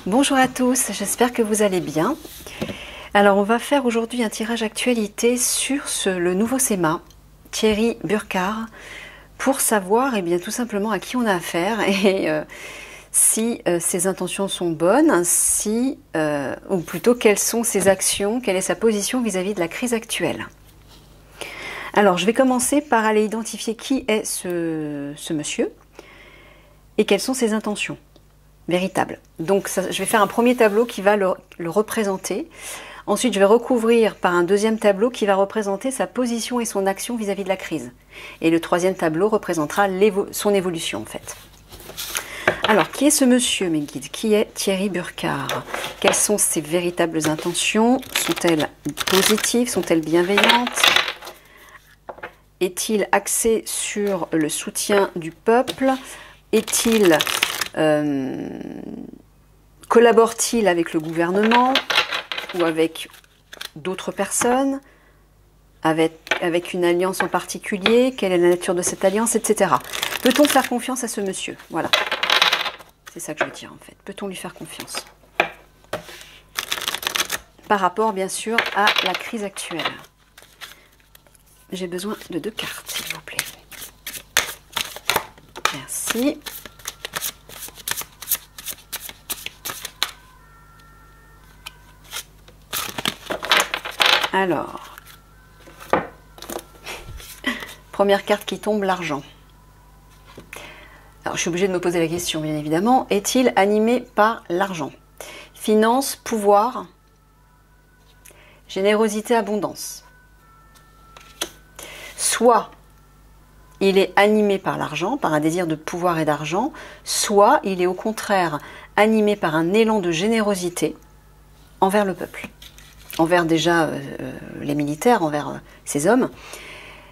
Bonjour à tous, j'espère que vous allez bien. Alors on va faire aujourd'hui un tirage actualité sur le nouveau SEMA, Thierry Burkhardt, pour savoir bien, tout simplement à qui on a affaire et si ses intentions sont bonnes, ou plutôt quelles sont ses actions, quelle est sa position vis-à-vis de la crise actuelle. Alors je vais commencer par aller identifier qui est ce monsieur et quelles sont ses intentions véritables. Donc je vais faire un premier tableau qui va le représenter. Ensuite, je vais recouvrir par un deuxième tableau qui va représenter sa position et son action vis-à-vis de la crise. Et le troisième tableau représentera son évolution en fait. Alors, qui est ce monsieur, mes guides? Qui est Thierry Burkhardt? Quelles sont ses véritables intentions? Sont-elles positives? Sont-elles bienveillantes? Est-il axé sur le soutien du peuple? Est-il collabore-t-il avec le gouvernement ou avec d'autres personnes, avec une alliance en particulier? Quelle est la nature de cette alliance, etc. Peut-on faire confiance à ce monsieur? Voilà, c'est ça que je veux dire en fait. Peut-on lui faire confiance par rapport bien sûr à la crise actuelle? J'ai besoin de 2 cartes s'il vous plaît. Merci. Alors, première carte qui tombe, l'argent. Alors, je suis obligée de me poser la question, bien évidemment. Est-il animé par l'argent? Finance, pouvoir, générosité, abondance. Soit il est animé par l'argent, par un désir de pouvoir et d'argent, soit il est au contraire animé par un élan de générosité envers le peuple. Envers déjà les militaires, envers ces hommes,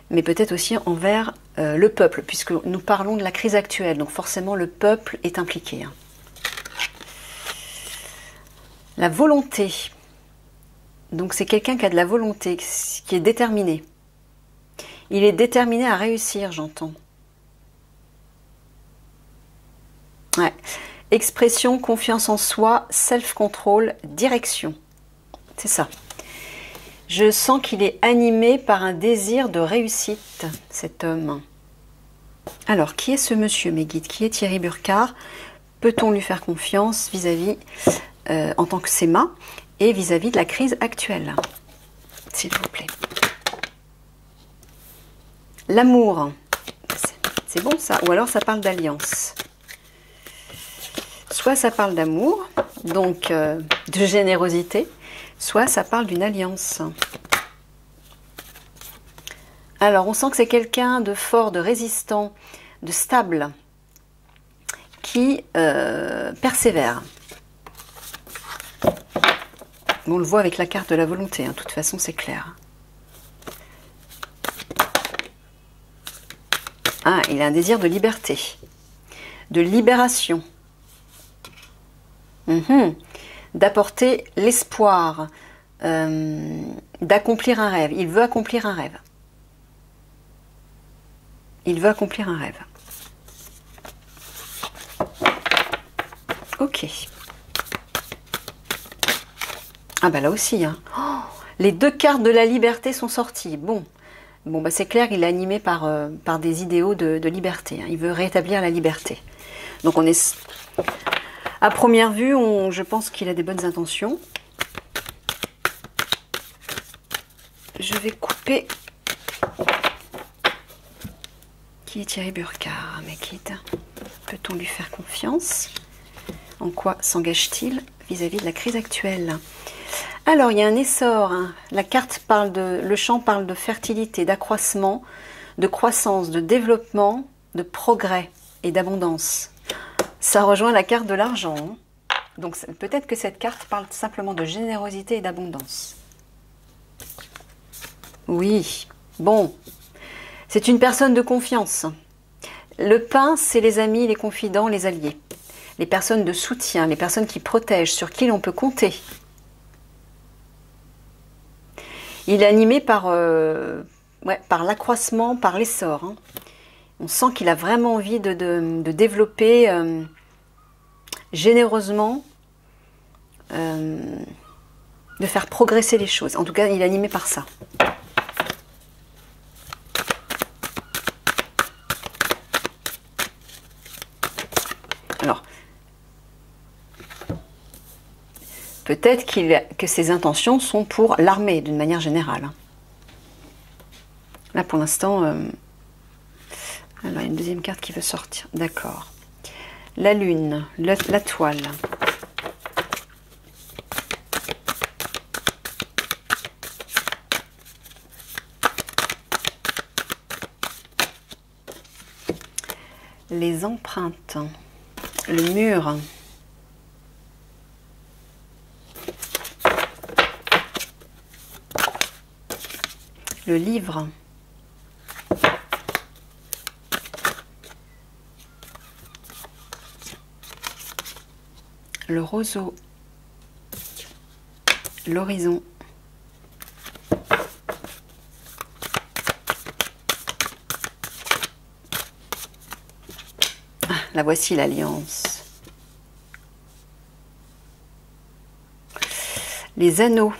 mais peut-être aussi envers le peuple, puisque nous parlons de la crise actuelle, donc forcément le peuple est impliqué. La volonté, donc c'est quelqu'un qui a de la volonté, qui est déterminé. Il est déterminé à réussir, j'entends. Ouais. Expression, confiance en soi, self-control, direction. C'est ça. Je sens qu'il est animé par un désir de réussite, cet homme. Alors, qui est ce monsieur, mes guides? Qui est Thierry Burkhardt? Peut-on lui faire confiance vis-à-vis, en tant que SEMA, et vis-à-vis de la crise actuelle? S'il vous plaît. L'amour. C'est bon ça? Ou alors ça parle d'alliance. Soit ça parle d'amour, donc de générosité, soit ça parle d'une alliance. Alors, on sent que c'est quelqu'un de fort, de résistant, de stable, qui persévère. On le voit avec la carte de la volonté, de toute façon, c'est clair. Ah, il a un désir de liberté, de libération. D'apporter l'espoir, d'accomplir un rêve. Il veut accomplir un rêve. Il veut accomplir un rêve. Ok. Ah bah là aussi, hein. Oh, les 2 cartes de la liberté sont sorties. Bon, bah c'est clair, il est animé par des idéaux de liberté. Il veut rétablir la liberté. Donc on est... À première vue, je pense qu'il a des bonnes intentions. Je vais couper. Qui est Thierry Burkhardt, mes guides? Peut-on lui faire confiance? En quoi s'engage-t-il vis-à-vis de la crise actuelle? Alors, il y a un essor. La carte parle le champ parle de fertilité, d'accroissement, de croissance, de développement, de progrès et d'abondance. Ça rejoint la carte de l'argent. Donc peut-être que cette carte parle simplement de générosité et d'abondance. Oui, bon. C'est une personne de confiance. Le pain, c'est les amis, les confidents, les alliés. Les personnes de soutien, les personnes qui protègent, sur qui l'on peut compter. Il est animé par l'accroissement, par l'essor. On sent qu'il a vraiment envie de développer généreusement de faire progresser les choses. En tout cas, il est animé par ça. Alors, peut-être que ses intentions sont pour l'armée, d'une manière générale. Là, pour l'instant, alors, il y a une deuxième carte qui veut sortir. D'accord. La lune, la toile. Les empreintes. Le mur. Le livre. Le roseau. L'horizon. Ah, la voici l'alliance. Les anneaux.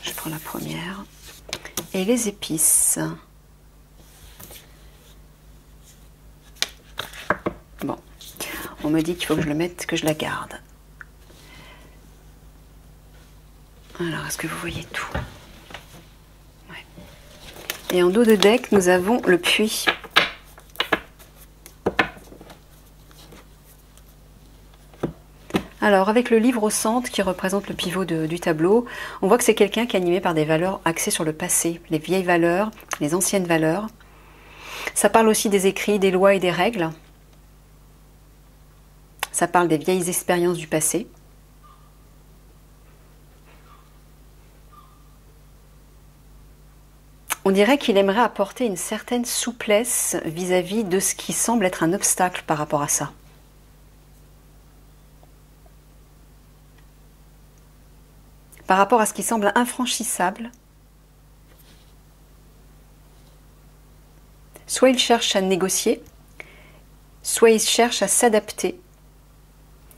Je prends la première. Et les épices. Bon, on me dit qu'il faut que je le mette, que je la garde. Alors, est-ce que vous voyez tout? Ouais. Et en dos de deck, nous avons le puits. Alors, avec le livre au centre qui représente le pivot du tableau, on voit que c'est quelqu'un qui est animé par des valeurs axées sur le passé, les vieilles valeurs, les anciennes valeurs. Ça parle aussi des écrits, des lois et des règles. Ça parle des vieilles expériences du passé. On dirait qu'il aimerait apporter une certaine souplesse vis-à-vis de ce qui semble être un obstacle par rapport à ça. Par rapport à ce qui semble infranchissable, soit il cherche à négocier, soit il cherche à s'adapter,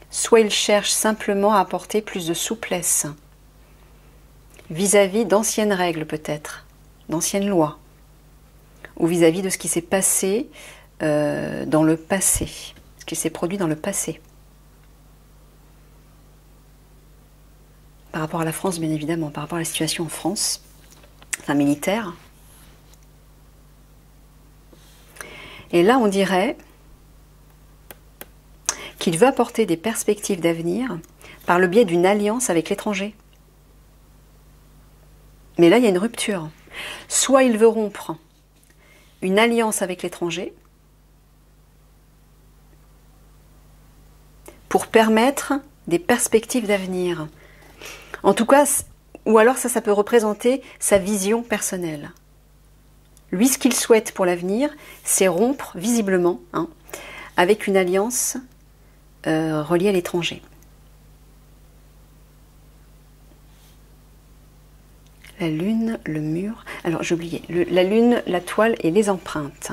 soit il cherche simplement à apporter plus de souplesse vis-à-vis d'anciennes règles peut-être, d'anciennes lois, ou vis-à-vis de ce qui s'est passé dans le passé, ce qui s'est produit dans le passé. Par rapport à la France, bien évidemment, par rapport à la situation en France, enfin militaire. Et là, on dirait qu'il veut apporter des perspectives d'avenir par le biais d'une alliance avec l'étranger. Mais là, il y a une rupture. Soit il veut rompre une alliance avec l'étranger pour permettre des perspectives d'avenir. En tout cas, ou alors ça peut représenter sa vision personnelle. Lui, ce qu'il souhaite pour l'avenir, c'est rompre, visiblement, avec une alliance reliée à l'étranger. La lune, le mur... Alors, j'ai oublié. La lune, la toile et les empreintes.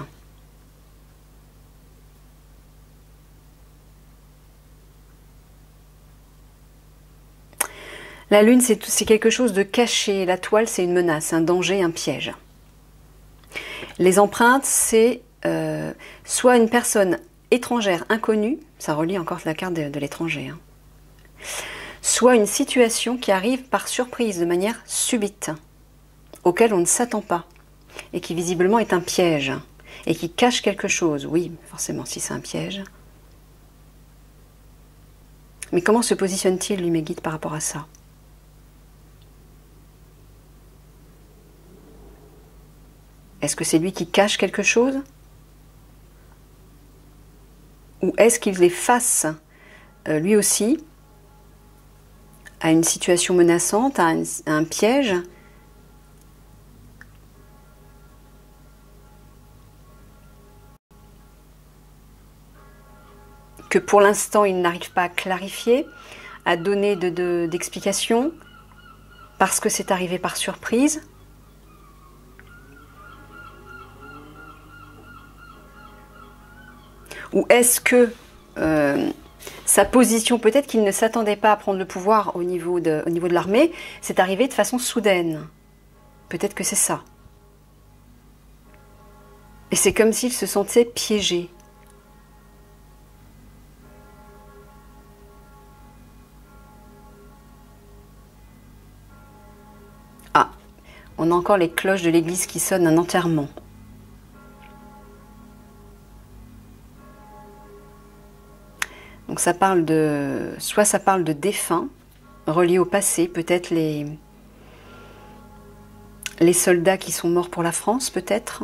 La lune, c'est quelque chose de caché. La toile, c'est une menace, un danger, un piège. Les empreintes, c'est soit une personne étrangère inconnue, ça relie encore la carte de l'étranger, soit une situation qui arrive par surprise, de manière subite, auquel on ne s'attend pas, et qui visiblement est un piège, et qui cache quelque chose. Oui, forcément, si c'est un piège. Mais comment se positionne-t-il, lui, mes guides, par rapport à ça ? Est-ce que c'est lui qui cache quelque chose? Ou est-ce qu'il est face, lui aussi, à une situation menaçante, à un piège? Que pour l'instant, il n'arrive pas à clarifier. à donner d'explications parce que c'est arrivé par surprise? Ou est-ce que sa position, peut-être qu'il ne s'attendait pas à prendre le pouvoir au niveau de l'armée, c'est arrivé de façon soudaine? Peut-être que c'est ça. Et c'est comme s'il se sentait piégé. Ah, on a encore les cloches de l'église qui sonnent un enterrement. Donc ça parle soit ça parle de défunts reliés au passé, peut-être les soldats qui sont morts pour la France, peut-être.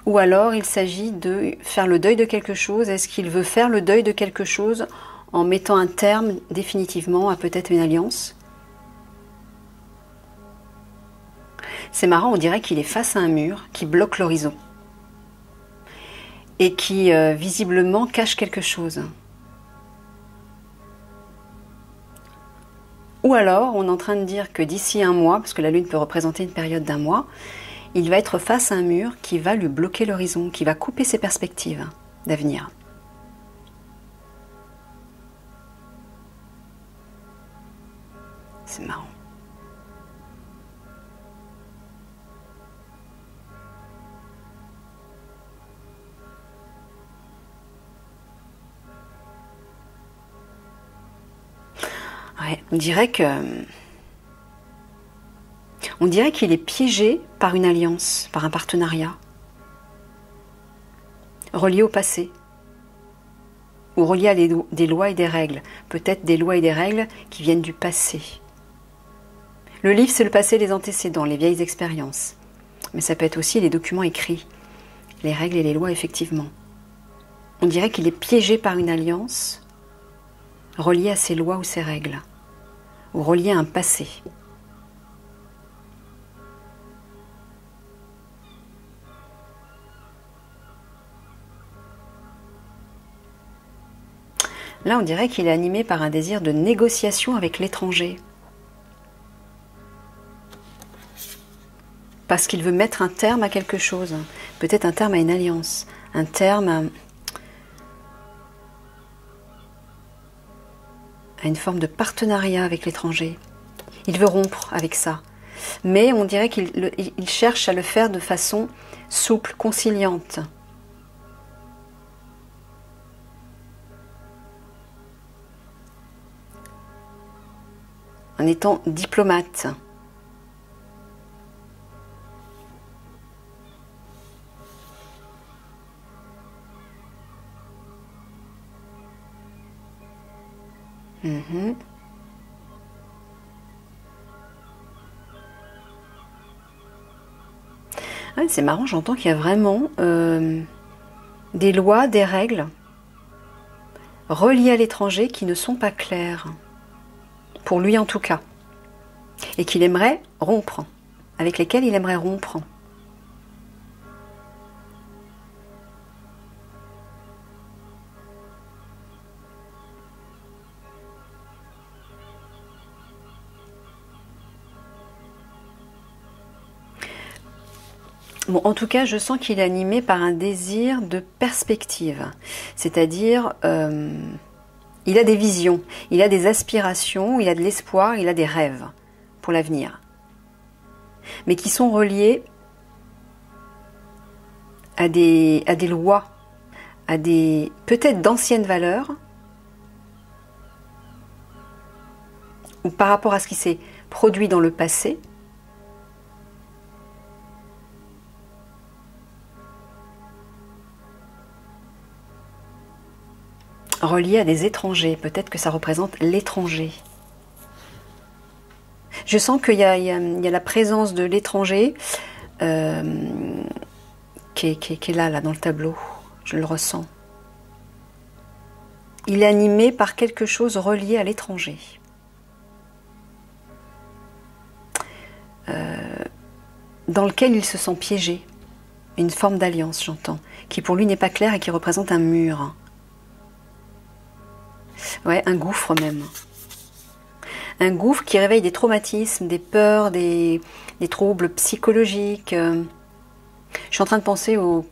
Ou alors il s'agit de faire le deuil de quelque chose. Est-ce qu'il veut faire le deuil de quelque chose en mettant un terme définitivement à peut-être une alliance? C'est marrant, on dirait qu'il est face à un mur qui bloque l'horizon et qui visiblement cache quelque chose. Ou alors, on est en train de dire que d'ici un mois, parce que la Lune peut représenter une période d'un mois, il va être face à un mur qui va lui bloquer l'horizon, qui va couper ses perspectives d'avenir. C'est marrant. Ouais, on dirait qu'il est piégé par une alliance, par un partenariat, relié au passé, ou relié à des lois et des règles, peut-être des lois et des règles qui viennent du passé. Le livre, c'est le passé, les antécédents, les vieilles expériences, mais ça peut être aussi les documents écrits, les règles et les lois, effectivement. On dirait qu'il est piégé par une alliance reliée à ses lois ou ses règles, ou reliée à un passé. Là, on dirait qu'il est animé par un désir de négociation avec l'étranger. Parce qu'il veut mettre un terme à quelque chose. Peut-être un terme à une alliance. Un terme à une forme de partenariat avec l'étranger. Il veut rompre avec ça. Mais on dirait qu'il cherche à le faire de façon souple, conciliante. En étant diplomate. Ouais, c'est marrant, j'entends qu'il y a vraiment des lois, des règles reliées à l'étranger qui ne sont pas claires. Pour lui en tout cas. Et qu'il aimerait rompre. Avec lesquelles il aimerait rompre. Bon, en tout cas, je sens qu'il est animé par un désir de perspective. C'est-à-dire, il a des visions, il a des aspirations, il a de l'espoir, il a des rêves pour l'avenir. Mais qui sont reliés à des lois, à des peut-être d'anciennes valeurs, ou par rapport à ce qui s'est produit dans le passé, relié à des étrangers. Peut-être que ça représente l'étranger. Je sens qu'il y a la présence de l'étranger qui est là dans le tableau. Je le ressens. Il est animé par quelque chose relié à l'étranger. Dans lequel il se sent piégé. Une forme d'alliance, j'entends, qui pour lui n'est pas claire et qui représente un mur. Ouais, un gouffre même. un gouffre qui réveille des traumatismes, des peurs, des troubles psychologiques. Je suis en train de penser au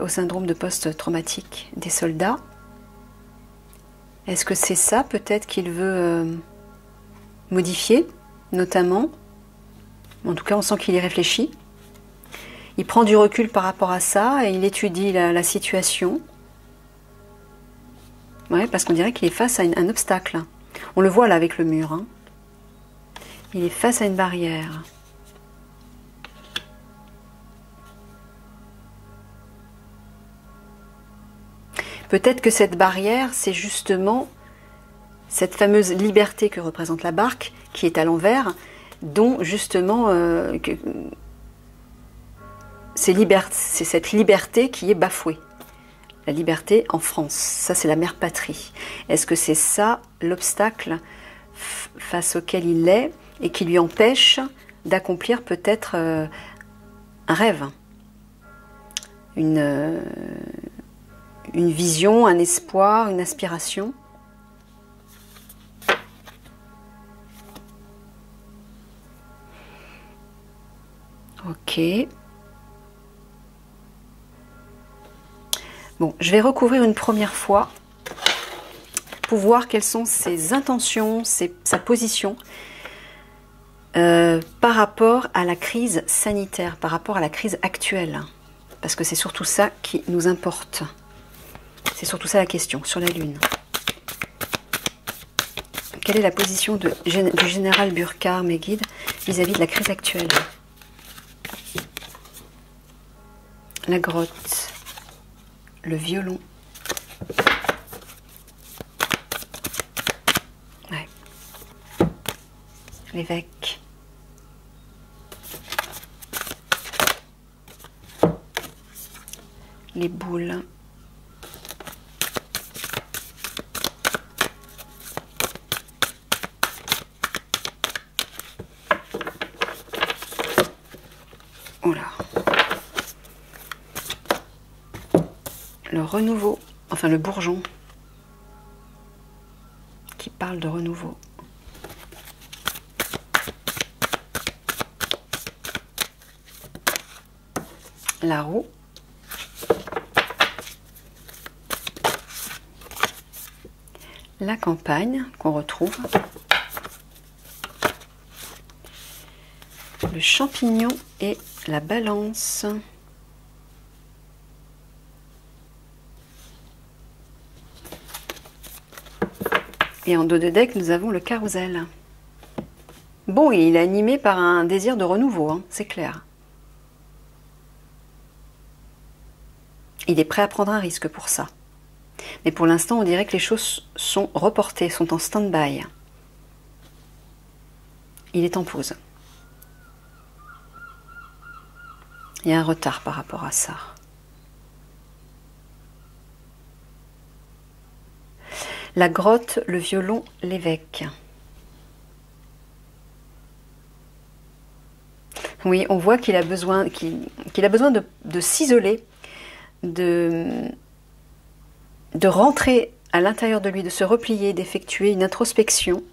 syndrome de post-traumatique des soldats. Est-ce que c'est ça peut-être qu'il veut modifier, notamment? En tout cas, on sent qu'il y réfléchit. Il prend du recul par rapport à ça et il étudie la situation. Ouais, parce qu'on dirait qu'il est face à un obstacle. On le voit là avec le mur. Hein. Il est face à une barrière. Peut-être que cette barrière, c'est justement cette fameuse liberté que représente la barque, qui est à l'envers, dont justement c'est cette liberté qui est bafouée. La liberté en France, ça c'est la mère patrie. Est-ce que c'est ça l'obstacle face auquel il est et qui lui empêche d'accomplir peut-être un rêve, une vision, un espoir, une aspiration? Ok. Bon, je vais recouvrir une première fois pour voir quelles sont ses intentions, sa position par rapport à la crise sanitaire, par rapport à la crise actuelle. Parce que c'est surtout ça qui nous importe. C'est surtout ça la question, sur la Lune. Quelle est la position du général Burkhardt, mes guides, vis-à-vis de la crise actuelle? La grotte, le violon. Ouais. L'évêque. Les boules. Oula. Le renouveau, enfin le bourgeon, qui parle de renouveau. La roue. La campagne qu'on retrouve. Le champignon et la balance. Et en dos de deck, nous avons le carrousel. Bon, il est animé par un désir de renouveau, hein, c'est clair. Il est prêt à prendre un risque pour ça. Mais pour l'instant, on dirait que les choses sont reportées, sont en stand-by. Il est en pause. Il y a un retard par rapport à ça. La grotte, le violon, l'évêque. Oui, on voit qu'il a besoin, de s'isoler, de rentrer à l'intérieur de lui, de se replier, d'effectuer une introspection.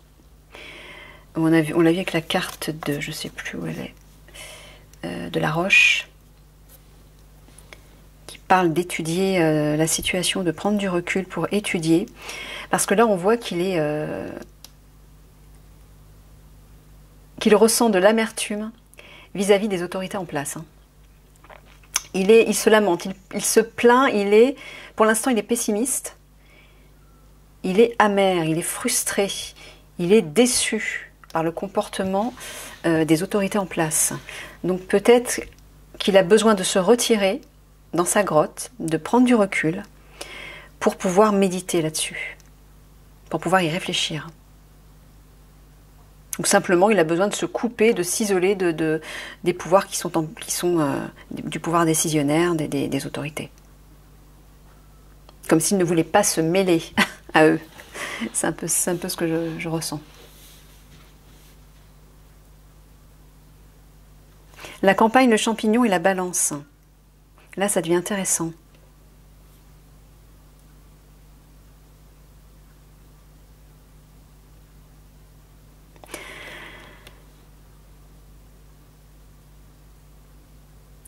On l'a vu avec la carte de, je ne sais plus où elle est, de la roche, qui parle d'étudier la situation, de prendre du recul pour étudier. Parce que là, on voit qu'il ressent de l'amertume vis-à-vis des autorités en place. Hein. Il se lamente, il se plaint, pour l'instant, il est pessimiste, il est amer, il est frustré, il est déçu par le comportement des autorités en place. Donc peut-être qu'il a besoin de se retirer dans sa grotte, de prendre du recul pour pouvoir méditer là-dessus, pour pouvoir y réfléchir. Ou simplement, il a besoin de se couper, de s'isoler des pouvoirs qui sont du pouvoir décisionnaire des autorités. Comme s'il ne voulait pas se mêler à eux. C'est un peu ce que je ressens. La campagne, le champignon et la balance. Là, ça devient intéressant.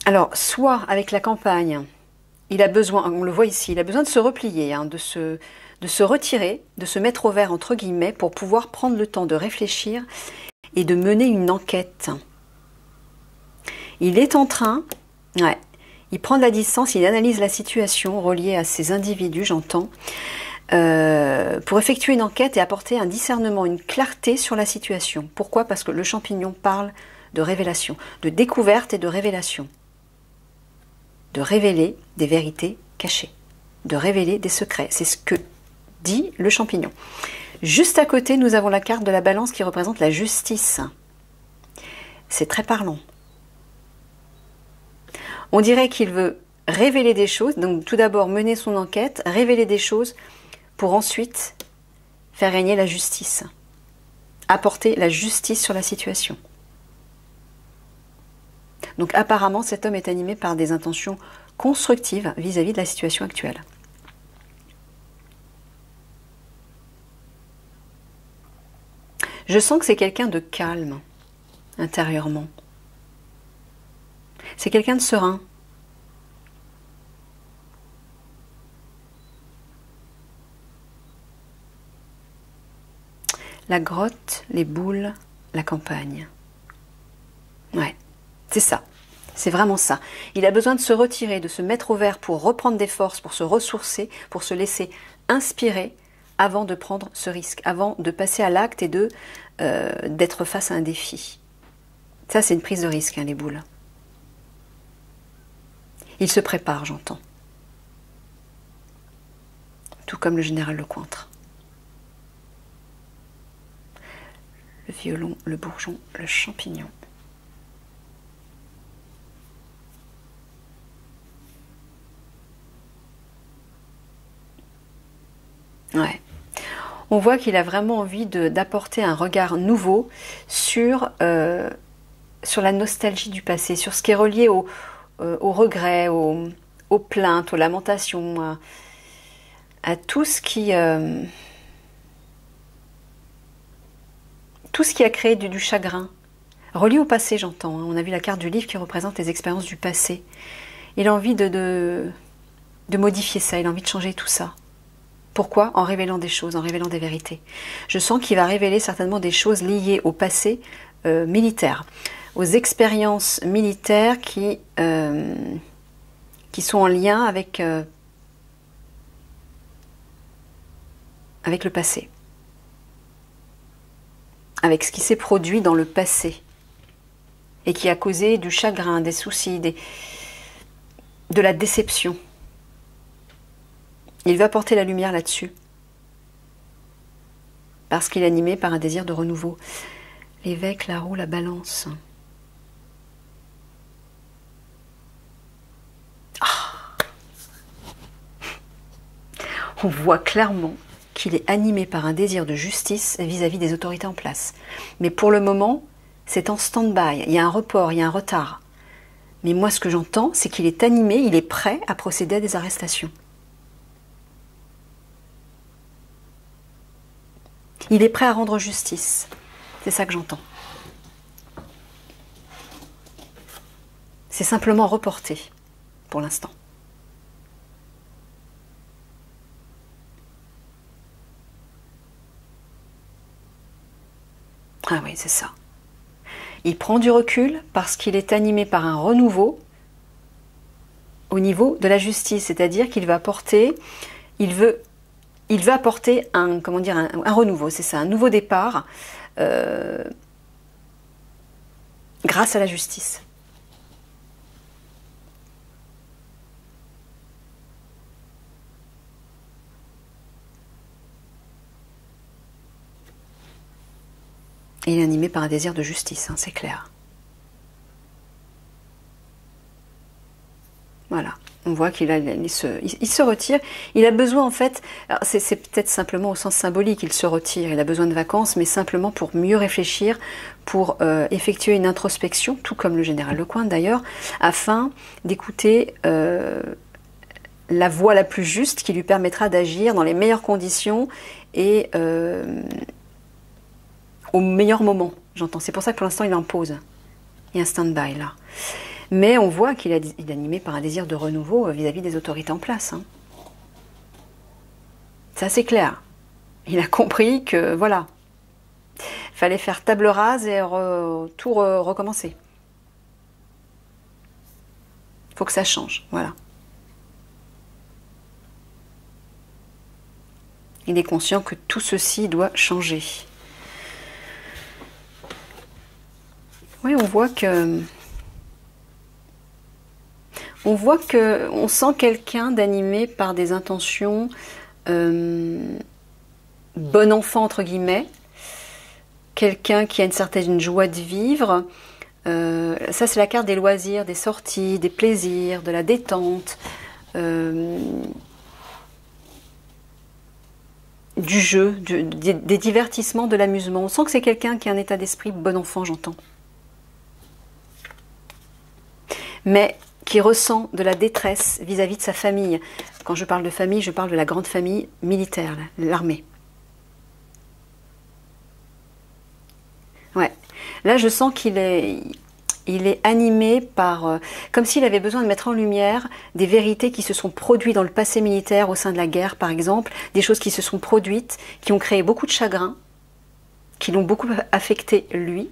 Alors, soit avec la campagne, il a besoin, on le voit ici, il a besoin de se replier, hein, de se retirer, de se mettre au vert entre guillemets pour pouvoir prendre le temps de réfléchir et de mener une enquête. Il est en train, ouais, il prend de la distance, il analyse la situation reliée à ces individus, j'entends, pour effectuer une enquête et apporter un discernement, une clarté sur la situation. Pourquoi? Parce que le champignon parle de révélation, de découverte et de révélation. De révéler des vérités cachées, de révéler des secrets. C'est ce que dit le champignon. Juste à côté, nous avons la carte de la balance qui représente la justice. C'est très parlant. On dirait qu'il veut révéler des choses, donc tout d'abord mener son enquête, révéler des choses, pour ensuite faire régner la justice, apporter la justice sur la situation. Donc apparemment, cet homme est animé par des intentions constructives vis-à-vis de la situation actuelle. Je sens que c'est quelqu'un de calme, intérieurement. C'est quelqu'un de serein. La grotte, les boules, la campagne. Ouais. C'est ça, c'est vraiment ça. Il a besoin de se retirer, de se mettre au vert pour reprendre des forces, pour se ressourcer, pour se laisser inspirer avant de prendre ce risque, avant de passer à l'acte et d'être face à un défi. Ça, c'est une prise de risque, hein, les boules. Il se prépare, j'entends. Tout comme le général Lecointre. Le violon, le bourgeon, le champignon. Ouais. On voit qu'il a vraiment envie d'apporter un regard nouveau sur la nostalgie du passé, sur ce qui est relié au regret, aux plaintes, aux lamentations, à tout ce qui a créé du chagrin. Relié au passé, j'entends. Hein. On a vu la carte du livre qui représente les expériences du passé. Il a envie de modifier ça, il a envie de changer tout ça. Pourquoi? En révélant des choses, en révélant des vérités. Je sens qu'il va révéler certainement des choses liées au passé militaire, aux expériences militaires qui sont en lien avec le passé, avec ce qui s'est produit dans le passé et qui a causé du chagrin, des soucis, de la déception. Il va porter la lumière là-dessus. Parce qu'il est animé par un désir de renouveau. L'évêque, la roue, la balance. Ah. On voit clairement qu'il est animé par un désir de justice vis-à-vis des autorités en place. Mais pour le moment, c'est en stand-by. Il y a un report, il y a un retard. Mais moi, ce que j'entends, c'est qu'il est animé, il est prêt à procéder à des arrestations. Il est prêt à rendre justice. C'est ça que j'entends. C'est simplement reporté, pour l'instant. Ah oui, c'est ça. Il prend du recul parce qu'il est animé par un renouveau au niveau de la justice. C'est-à-dire qu'il va apporter, il veut apporter un renouveau, c'est ça, un nouveau départ grâce à la justice. Il est animé par un désir de justice, hein, c'est clair. Voilà. On voit qu'il se retire. Il a besoin, en fait, c'est peut-être simplement au sens symbolique, il se retire, il a besoin de vacances, mais simplement pour mieux réfléchir, pour effectuer une introspection, tout comme le général Lecointre d'ailleurs, afin d'écouter la voie la plus juste qui lui permettra d'agir dans les meilleures conditions et au meilleur moment, j'entends. C'est pour ça que pour l'instant, il est en pause. Il y a un stand-by là. Mais on voit qu'il est animé par un désir de renouveau vis-à-vis des autorités en place. Hein. Ça, c'est clair. Il a compris que, voilà, il fallait faire table rase et tout recommencer. Il faut que ça change, voilà. Il est conscient que tout ceci doit changer. Oui, on voit que... On sent quelqu'un d'animé par des intentions bon enfant, entre guillemets. Quelqu'un qui a une certaine joie de vivre. Ça, c'est la carte des loisirs, des sorties, des plaisirs, de la détente, du jeu, des divertissements, de l'amusement. On sent que c'est quelqu'un qui a un état d'esprit bon enfant, j'entends. Mais qui ressent de la détresse vis-à-vis de sa famille. Quand je parle de famille, je parle de la grande famille militaire, l'armée. Ouais. Là, je sens qu'il est animé par... comme s'il avait besoin de mettre en lumière des vérités qui se sont produites dans le passé militaire, au sein de la guerre, par exemple. Des choses qui se sont produites, qui ont créé beaucoup de chagrin, qui l'ont beaucoup affecté, lui.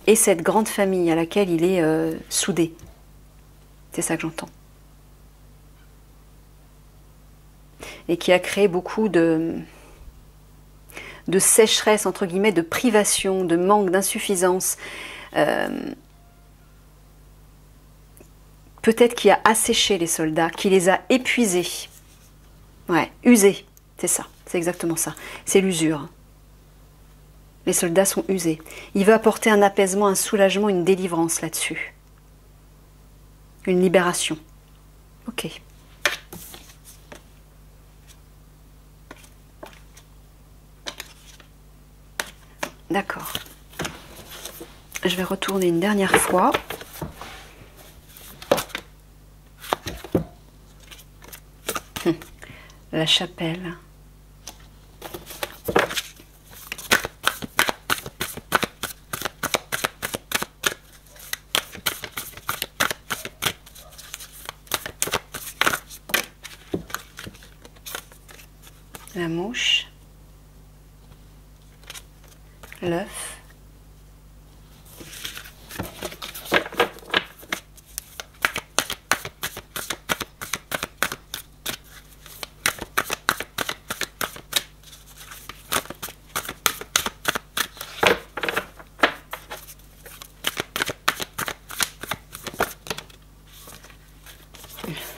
Et cette grande famille à laquelle il est soudé. C'est ça que j'entends. Et qui a créé beaucoup de sécheresse, entre guillemets, de privation, de manque, d'insuffisance. Peut-être qui a asséché les soldats, qui les a épuisés. Ouais, usés, c'est ça, c'est exactement ça. C'est l'usure. Les soldats sont usés. Il veut apporter un apaisement, un soulagement, une délivrance là-dessus. Une libération. Ok. D'accord. Je vais retourner une dernière fois. La chapelle. La mouche. L'œuf.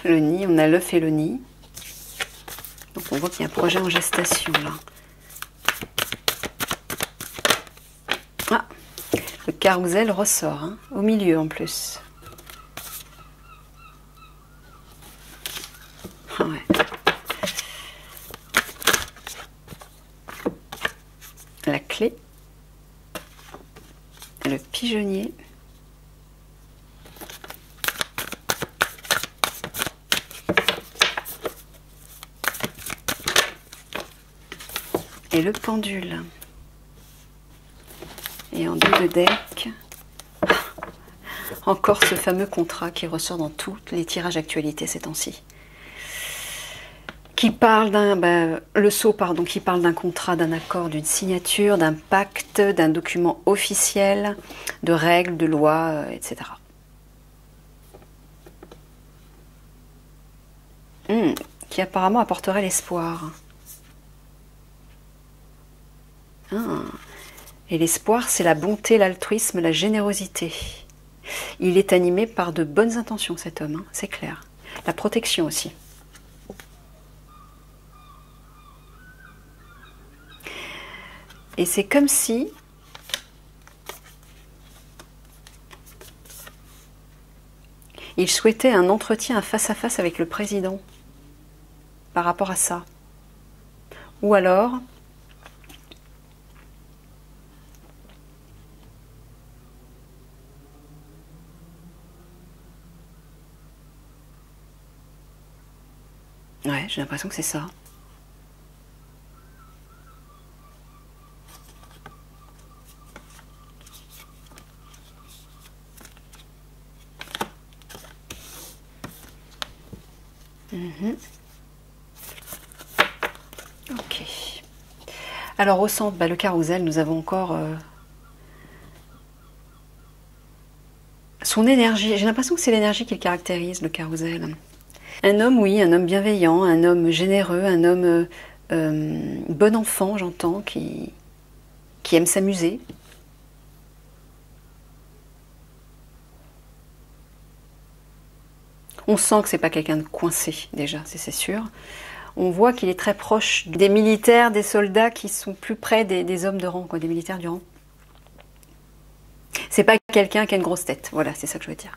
Le nid, on a l'œuf et le nid. Donc on voit qu'il y a un projet en gestation là. Ah, le carrousel ressort, hein, au milieu en plus. Ah ouais. La clé. Le pigeonnier. Et le pendule. Et en dos de deck, encore ce fameux contrat qui ressort dans tous les tirages actualités ces temps-ci. Qui parle le sceau, pardon, qui parle d'un contrat, d'un accord, d'une signature, d'un pacte, d'un document officiel, de règles, de lois, etc. Qui apparemment apporterait l'espoir. Et l'espoir, c'est la bonté, l'altruisme, la générosité. Il est animé par de bonnes intentions, cet homme, hein, c'est clair. La protection aussi. Et c'est comme si il souhaitait un entretien face à face avec le président par rapport à ça. Ou alors... Ouais, j'ai l'impression que c'est ça. Ok. Alors au centre, le carrousel, nous avons encore son énergie. J'ai l'impression que c'est l'énergie qui le caractérise, le carrousel. Un homme, oui, un homme bienveillant, un homme généreux, un homme bon enfant, j'entends, qui aime s'amuser. On sent que c'est pas quelqu'un de coincé, déjà, c'est sûr. On voit qu'il est très proche des militaires, des soldats qui sont plus près des hommes de rang, quoi, des militaires du rang. C'est pas quelqu'un qui a une grosse tête, voilà, c'est ça que je veux dire.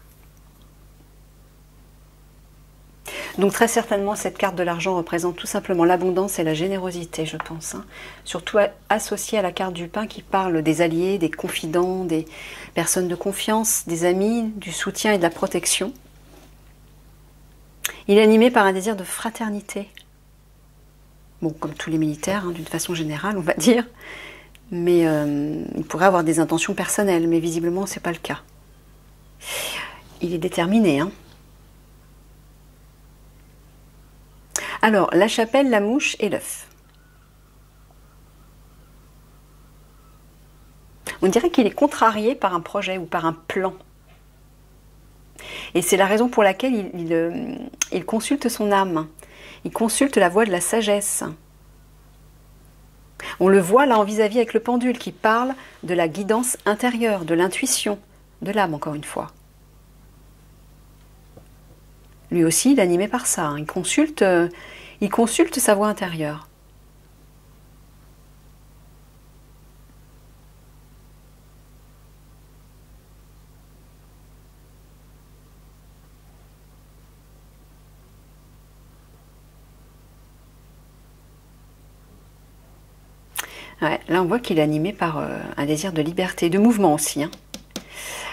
Donc très certainement, cette carte de l'argent représente tout simplement l'abondance et la générosité, je pense. Hein. Surtout associée à la carte du pain qui parle des alliés, des confidents, des personnes de confiance, des amis, du soutien et de la protection. Il est animé par un désir de fraternité. Bon, comme tous les militaires, hein, d'une façon générale, on va dire. Mais il pourrait avoir des intentions personnelles, mais visiblement, ce n'est pas le cas. Il est déterminé. Hein. Alors, la chapelle, la mouche et l'œuf. On dirait qu'il est contrarié par un projet ou par un plan. Et c'est la raison pour laquelle il consulte son âme. Il consulte la voie de la sagesse. On le voit là en vis-à-vis avec le pendule qui parle de la guidance intérieure, de l'intuition, de l'âme encore une fois. Lui aussi, il est animé par ça. Hein. Il consulte sa voie intérieure. Ouais, là, on voit qu'il est animé par un désir de liberté, de mouvement aussi. Hein.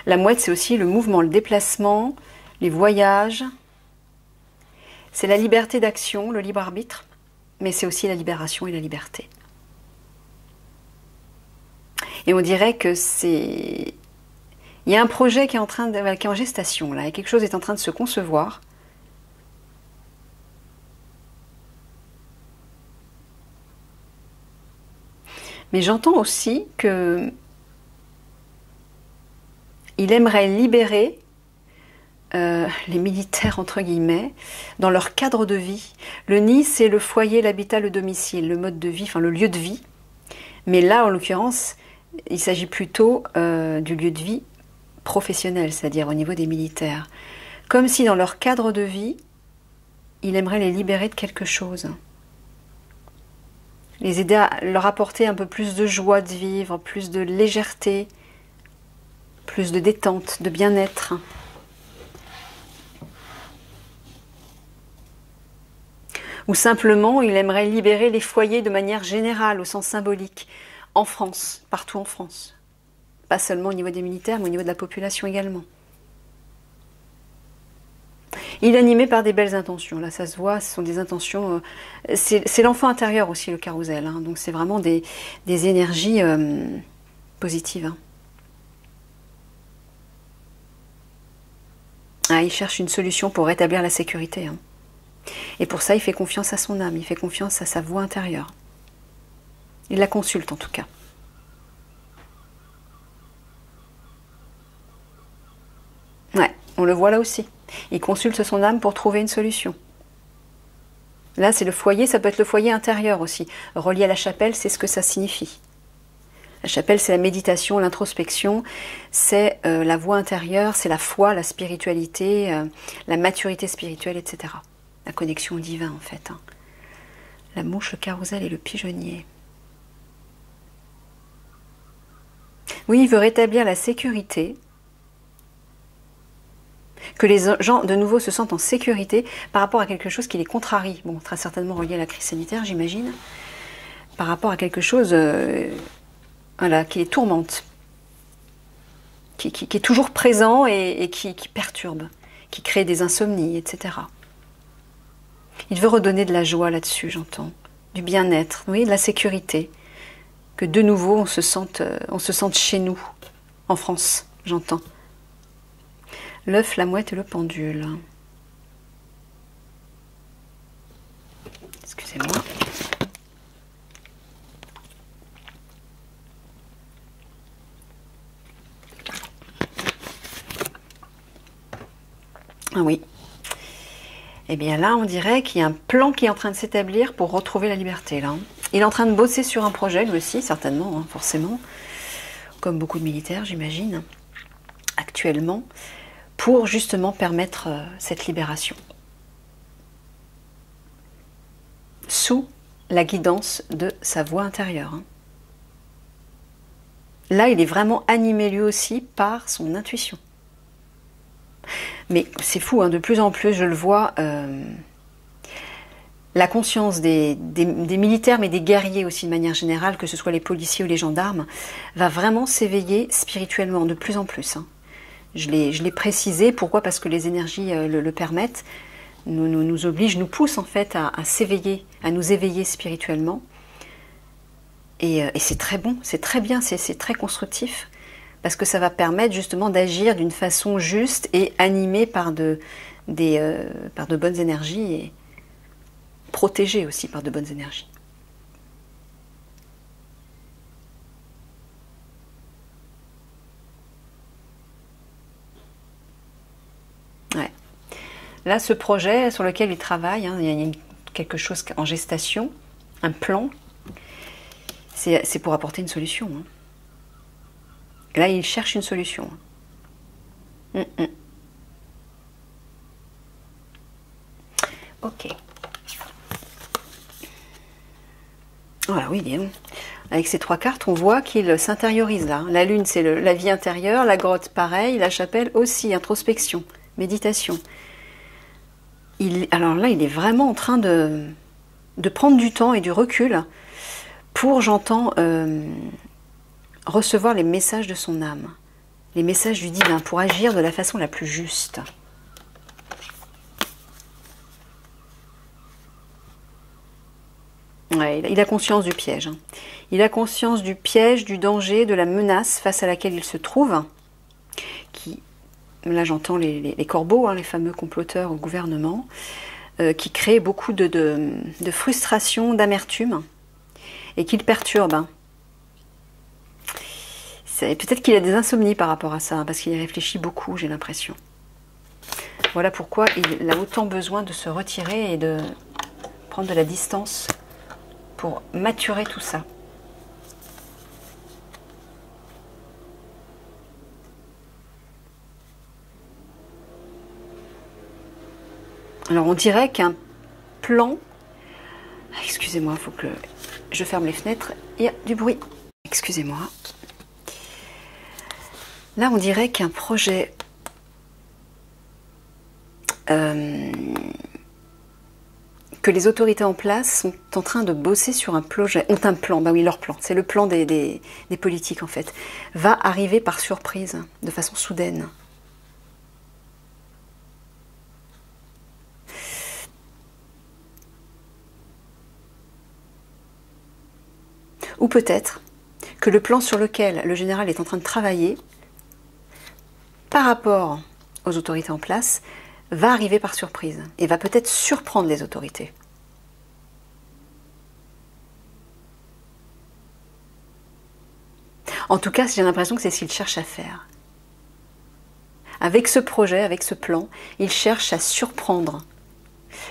La mouette, c'est aussi le mouvement, le déplacement, les voyages. C'est la liberté d'action, le libre arbitre, mais c'est aussi la libération et la liberté. Et on dirait que c'est... Il y a un projet qui est qui est en gestation, là, et quelque chose est en train de se concevoir. Mais j'entends aussi que il aimerait libérer les militaires, entre guillemets, dans leur cadre de vie. Le nid, c'est le foyer, l'habitat, le domicile, le mode de vie, enfin le lieu de vie. Mais là, en l'occurrence, il s'agit plutôt du lieu de vie professionnel, c'est-à-dire au niveau des militaires. Comme si dans leur cadre de vie, il aimerait les libérer de quelque chose. Les aider à leur apporter un peu plus de joie de vivre, plus de légèreté, plus de détente, de bien-être. Ou simplement, il aimerait libérer les foyers de manière générale, au sens symbolique, en France, partout en France. Pas seulement au niveau des militaires, mais au niveau de la population également. Il est animé par des belles intentions, là ça se voit, ce sont des intentions... c'est l'enfant intérieur aussi, le carrousel, hein, donc c'est vraiment des énergies positives. Hein. Ah, il cherche une solution pour rétablir la sécurité. Hein. Et pour ça, il fait confiance à son âme, il fait confiance à sa voix intérieure. Il la consulte en tout cas. Ouais, on le voit là aussi. Il consulte son âme pour trouver une solution. Là, c'est le foyer, ça peut être le foyer intérieur aussi. Relié à la chapelle, c'est ce que ça signifie. La chapelle, c'est la méditation, l'introspection, c'est la voie intérieure, c'est la foi, la spiritualité, la maturité spirituelle, etc. La connexion au divin, en fait. Hein. La mouche, le carrousel et le pigeonnier. Oui, il veut rétablir la sécurité, que les gens de nouveau se sentent en sécurité par rapport à quelque chose qui les contrarie. Bon, très certainement relié à la crise sanitaire, j'imagine. Par rapport à quelque chose voilà, qui les tourmente, qui est toujours présent et qui perturbe, qui crée des insomnies, etc. Il veut redonner de la joie là-dessus, j'entends, du bien-être, oui, de la sécurité, que de nouveau on se sente chez nous, en France, j'entends. L'œuf, la mouette et le pendule. Excusez-moi. Ah oui. Eh bien là, on dirait qu'il y a un plan qui est en train de s'établir pour retrouver la liberté. Là. Il est en train de bosser sur un projet, lui aussi, certainement, hein, forcément, comme beaucoup de militaires, j'imagine, actuellement, pour justement permettre cette libération. Sous la guidance de sa voix intérieure. Hein. Là, il est vraiment animé lui aussi par son intuition. Mais c'est fou, hein, de plus en plus, je le vois, la conscience des militaires, mais des guerriers aussi de manière générale, que ce soit les policiers ou les gendarmes, va vraiment s'éveiller spirituellement de plus en plus. Hein. Je l'ai précisé, pourquoi? Parce que les énergies le permettent, nous obligent, nous poussent en fait à s'éveiller, à nous éveiller spirituellement. Et c'est très bon, c'est très bien, c'est très constructif. Parce que ça va permettre justement d'agir d'une façon juste et animée par de bonnes énergies et protégée aussi par de bonnes énergies. Ouais. Là, ce projet sur lequel il travaille, hein, il y a quelque chose en gestation, un plan, c'est pour apporter une solution. Hein. Là, il cherche une solution. Ok. Voilà, oui, bien. Avec ces 3 cartes, on voit qu'il s'intériorise là. La lune, c'est la vie intérieure, la grotte, pareil, la chapelle aussi, introspection, méditation. Alors là, il est vraiment en train de prendre du temps et du recul pour, j'entends, recevoir les messages de son âme, les messages du divin, pour agir de la façon la plus juste. Ouais, il a conscience du piège. Hein. Il a conscience du piège, du danger, de la menace face à laquelle il se trouve. Là, j'entends les corbeaux, hein, les fameux comploteurs au gouvernement, qui créent beaucoup de frustration, d'amertume, et qui le perturbent. Hein. Peut-être qu'il a des insomnies par rapport à ça, parce qu'il y réfléchit beaucoup, j'ai l'impression. Voilà pourquoi il a autant besoin de se retirer et de prendre de la distance pour maturer tout ça. Alors on dirait qu'un plan... Excusez-moi, il faut que je ferme les fenêtres, il y a du bruit. Excusez-moi. Là, on dirait qu'un projet que les autorités en place sont en train de bosser sur un projet, ont un plan, bah oui, leur plan, c'est le plan des politiques en fait, va arriver par surprise, de façon soudaine. Ou peut-être que le plan sur lequel le général est en train de travailler, par rapport aux autorités en place, va arriver par surprise et va peut-être surprendre les autorités. En tout cas, j'ai l'impression que c'est ce qu'il cherche à faire. Avec ce projet, avec ce plan, il cherche à surprendre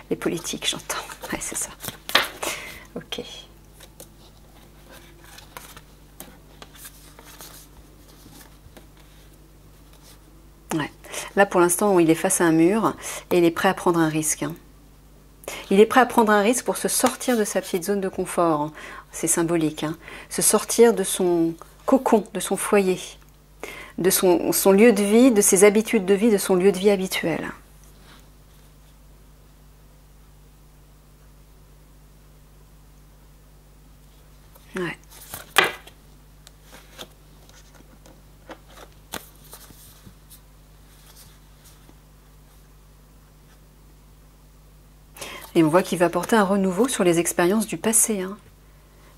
les politiques, j'entends. Ouais, c'est ça. Ok. Ouais. Là, pour l'instant, il est face à un mur et il est prêt à prendre un risque. Hein. Il est prêt à prendre un risque pour se sortir de sa petite zone de confort. Hein. C'est symbolique. Hein. Se sortir de son cocon, de son foyer, de son lieu de vie, de ses habitudes de vie, de son lieu de vie habituel. Ouais. Et on voit qu'il va apporter un renouveau sur les expériences du passé, hein,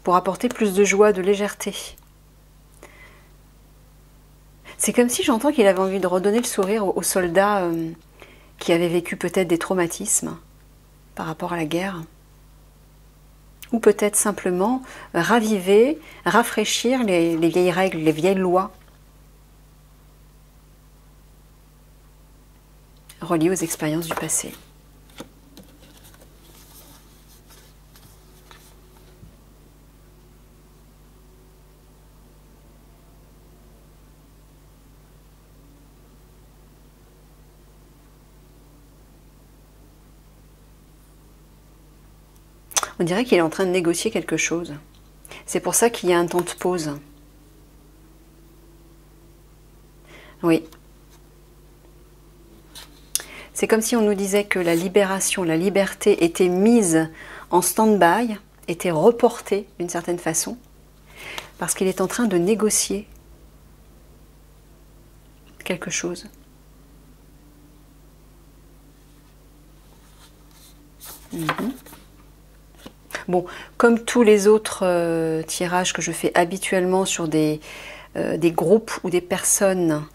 pour apporter plus de joie, de légèreté. C'est comme si j'entends qu'il avait envie de redonner le sourire aux soldats qui avaient vécu peut-être des traumatismes par rapport à la guerre. ou peut-être simplement raviver, rafraîchir les vieilles règles, les vieilles lois reliées aux expériences du passé. On dirait qu'il est en train de négocier quelque chose. C'est pour ça qu'il y a un temps de pause. Oui. C'est comme si on nous disait que la libération, la liberté était mise en stand-by, était reportée d'une certaine façon, parce qu'il est en train de négocier quelque chose. Bon, comme tous les autres tirages que je fais habituellement sur des groupes ou des personnes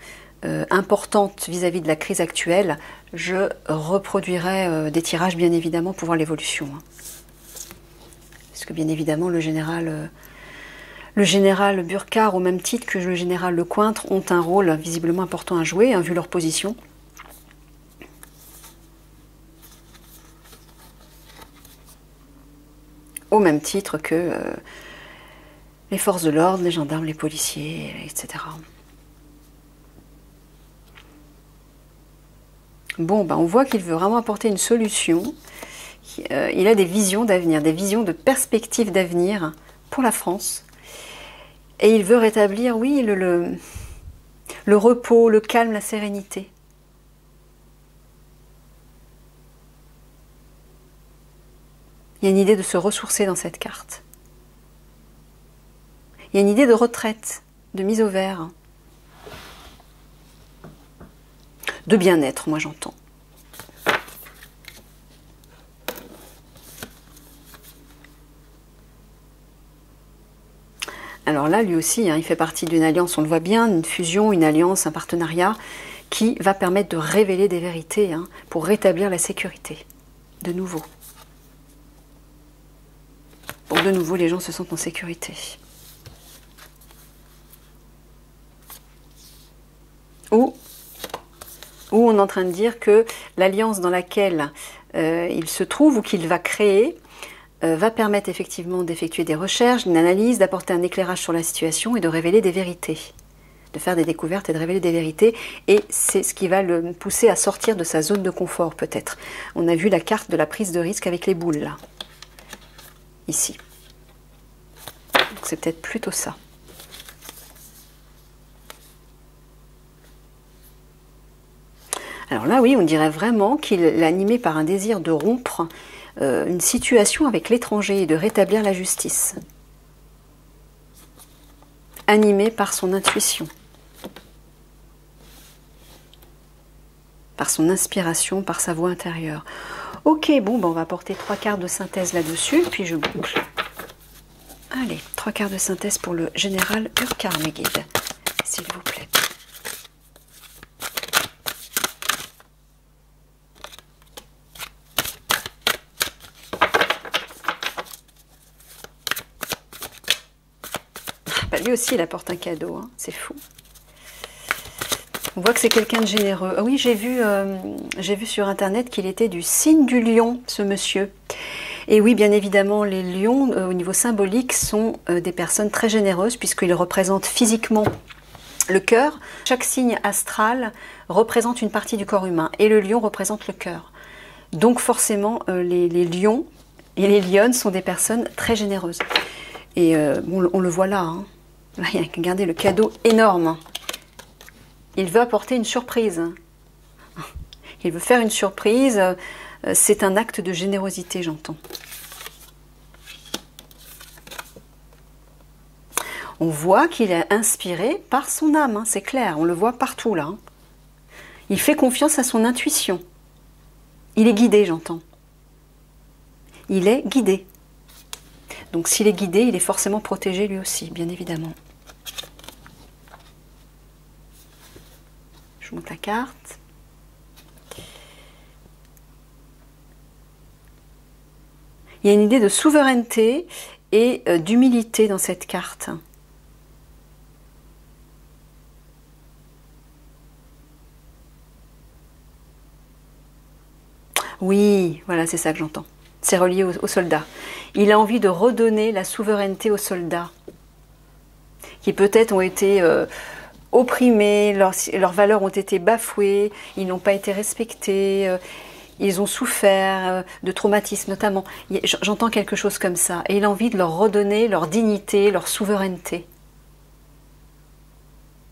importantes vis-à-vis de la crise actuelle, je reproduirai des tirages bien évidemment pour voir l'évolution. Parce que bien évidemment le général Burkhardt, au même titre que le général Lecointre, ont un rôle visiblement important à jouer, hein, vu leur position. Au même titre que les forces de l'ordre, les gendarmes, les policiers, etc. Bon, ben on voit qu'il veut vraiment apporter une solution. Il a des visions d'avenir, des visions de perspectives d'avenir pour la France. Et il veut rétablir, oui, le repos, le calme, la sérénité. Il y a une idée de se ressourcer dans cette carte. Il y a une idée de retraite, de mise au vert. De bien-être, moi j'entends. Alors là, lui aussi, hein, il fait partie d'une alliance, on le voit bien, une fusion, une alliance, un partenariat qui va permettre de révéler des vérités hein, pour rétablir la sécurité, de nouveau. Pour de nouveau, les gens se sentent en sécurité. Ou on est en train de dire que l'alliance dans laquelle il se trouve ou qu'il va créer va permettre effectivement d'effectuer des recherches, une analyse, d'apporter un éclairage sur la situation et de révéler des vérités. De faire des découvertes et de révéler des vérités. Et c'est ce qui va le pousser à sortir de sa zone de confort peut-être. On a vu la carte de la prise de risque avec les boules là. Ici. Donc c'est peut-être plutôt ça. Alors là, oui, on dirait vraiment qu'il est animé par un désir de rompre une situation avec l'étranger et de rétablir la justice. Animé par son intuition, par son inspiration, par sa voix intérieure. Ok, bon, ben on va porter 3 cartes de synthèse là-dessus, puis je boucle. Allez, 3 cartes de synthèse pour le général Burkhardt, mes guides, s'il vous plaît. Lui aussi, il apporte un cadeau, hein. C'est fou. On voit que c'est quelqu'un de généreux. Ah oui, j'ai vu sur Internet qu'il était du signe du lion, ce monsieur. Et oui, bien évidemment, les lions, au niveau symbolique, sont des personnes très généreuses, puisqu'ils représentent physiquement le cœur. Chaque signe astral représente une partie du corps humain, et le lion représente le cœur. Donc forcément, les lions et les lionnes sont des personnes très généreuses. Et bon, on le voit là, hein. Là, il y a regardez le cadeau énorme. Il veut apporter une surprise. Il veut faire une surprise. C'est un acte de générosité, j'entends. On voit qu'il est inspiré par son âme, hein, c'est clair. On le voit partout là. Hein. Il fait confiance à son intuition. Il est guidé, j'entends. Il est guidé. Donc s'il est guidé, il est forcément protégé lui aussi, bien évidemment. Je monte la carte. Il y a une idée de souveraineté et d'humilité dans cette carte. Oui, voilà, c'est ça que j'entends. C'est relié aux soldats. Il a envie de redonner la souveraineté aux soldats, qui peut-être ont été opprimés, leurs valeurs ont été bafouées, ils n'ont pas été respectés, ils ont souffert de traumatismes notamment. J'entends quelque chose comme ça. Et il a envie de leur redonner leur dignité, leur souveraineté.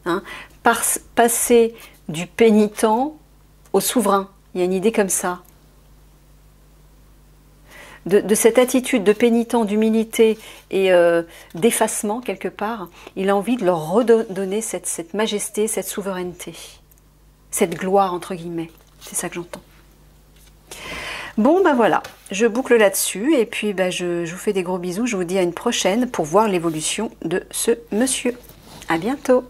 Hein? Passer du pénitent au souverain. Il y a une idée comme ça. De cette attitude de pénitent, d'humilité et d'effacement quelque part, il a envie de leur redonner cette majesté, cette souveraineté, cette gloire entre guillemets. C'est ça que j'entends. Bon ben voilà, je boucle là-dessus et puis ben, je vous fais des gros bisous. Je vous dis à une prochaine pour voir l'évolution de ce monsieur. À bientôt.